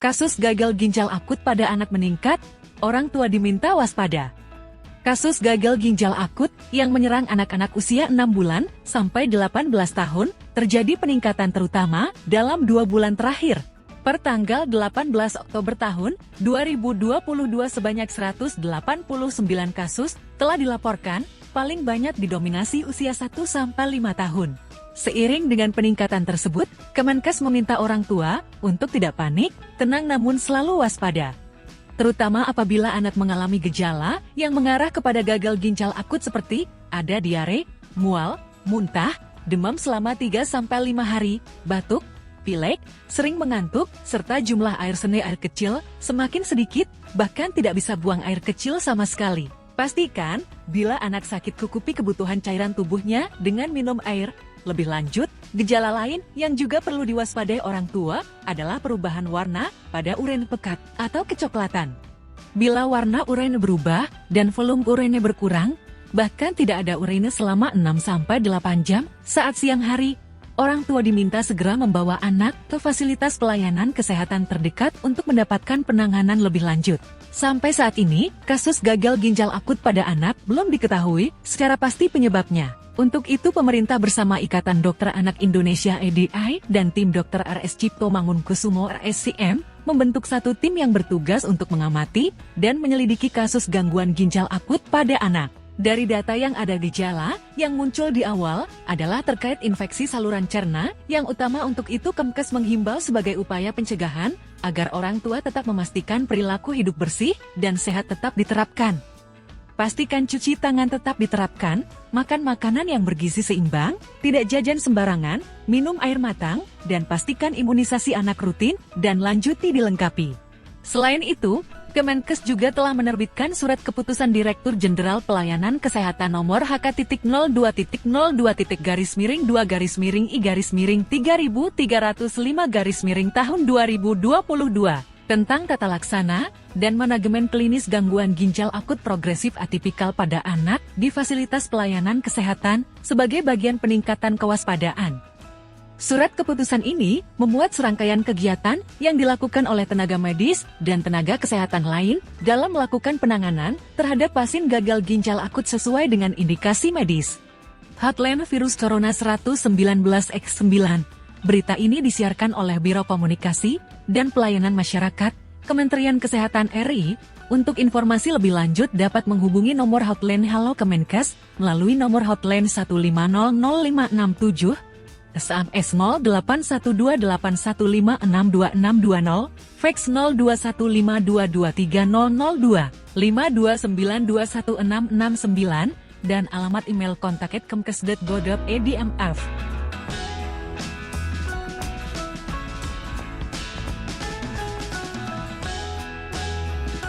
Kasus gagal ginjal akut pada anak meningkat, orang tua diminta waspada. Kasus gagal ginjal akut yang menyerang anak-anak usia 6 bulan sampai 18 tahun terjadi peningkatan terutama dalam 2 bulan terakhir. Per tanggal 18 Oktober tahun 2022 sebanyak 189 kasus telah dilaporkan, paling banyak didominasi usia 1-5 tahun. Seiring dengan peningkatan tersebut, Kemenkes meminta orang tua untuk tidak panik, tenang namun selalu waspada. Terutama apabila anak mengalami gejala yang mengarah kepada gagal ginjal akut seperti ada diare, mual, muntah, demam selama 3-5 hari, batuk, pilek, sering mengantuk, serta jumlah air seni air kecil semakin sedikit, bahkan tidak bisa buang air kecil sama sekali. Pastikan, bila anak sakit cukupi kebutuhan cairan tubuhnya dengan minum air. Lebih lanjut, gejala lain yang juga perlu diwaspadai orang tua adalah perubahan warna pada urin pekat atau kecoklatan. Bila warna urin berubah dan volume urinnya berkurang, bahkan tidak ada urine selama 6-8 jam saat siang hari, orang tua diminta segera membawa anak ke fasilitas pelayanan kesehatan terdekat untuk mendapatkan penanganan lebih lanjut. Sampai saat ini, kasus gagal ginjal akut pada anak belum diketahui secara pasti penyebabnya. Untuk itu pemerintah bersama Ikatan Dokter Anak Indonesia (IDI) dan tim Dr. RS Cipto Mangunkusumo (RSCM) membentuk satu tim yang bertugas untuk mengamati dan menyelidiki kasus gangguan ginjal akut pada anak. Dari data yang ada gejala yang muncul di awal adalah terkait infeksi saluran cerna, yang utama untuk itu Kemenkes menghimbau sebagai upaya pencegahan agar orang tua tetap memastikan perilaku hidup bersih dan sehat tetap diterapkan. Pastikan cuci tangan tetap diterapkan, makan makanan yang bergizi seimbang, tidak jajan sembarangan, minum air matang, dan pastikan imunisasi anak rutin dan lanjuti dilengkapi. Selain itu, Kemenkes juga telah menerbitkan Surat Keputusan Direktur Jenderal Pelayanan Kesehatan Nomor HK.02.0-2.I-305/3305 tahun 2022 tentang tata laksana dan manajemen klinis gangguan ginjal akut progresif atipikal pada anak di fasilitas pelayanan kesehatan sebagai bagian peningkatan kewaspadaan. Surat keputusan ini memuat serangkaian kegiatan yang dilakukan oleh tenaga medis dan tenaga kesehatan lain dalam melakukan penanganan terhadap pasien gagal ginjal akut sesuai dengan indikasi medis. Hotline Virus Corona 19X9. Berita ini disiarkan oleh Biro Komunikasi dan Pelayanan Masyarakat, Kementerian Kesehatan RI. Untuk informasi lebih lanjut dapat menghubungi nomor hotline Halo Kemenkes melalui nomor hotline 1500567, SMS 081281562620, fax 0215223002, 529216669, dan alamat email kontak@kemkes.go.id/mf.